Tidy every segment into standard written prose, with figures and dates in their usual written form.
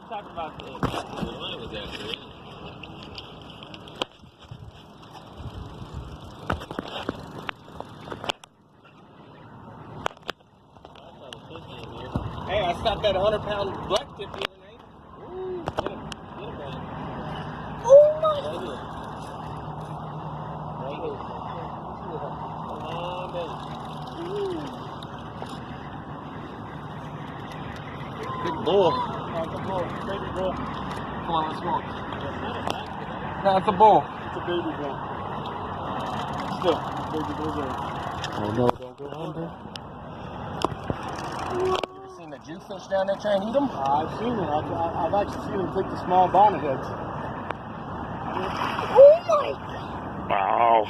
talking about the line was after it. Hey, I stopped that 100-pound black tip the other night. Ooh, get him, man. Oh my! Right here. Right here. Come on, baby. Big bull. It's a bull. Baby bull. Come on, let's smoke. No, it's a bull. It's a baby bull. Still, baby bull there. Oh no, don't go under. You ever seen the jewfish down there trying to eat them? I've seen it. I've actually seen them take the small bonnetheads. Oh my! Wow.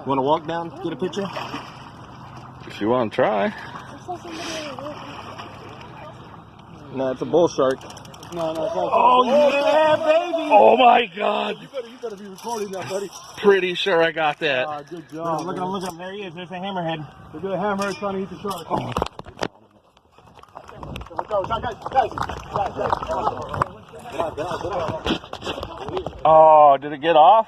You want to walk down, get a picture? If you want to try. I saw somebody No, it's a bull shark. No, it's not. Oh yeah, baby! Oh my God! You better be recording that, buddy. Pretty sure I got that. Good job. Look at him, there he is. There's a hammerhead. Look at the hammer trying to eat the shark. Oh. Guys. Oh, did it get off?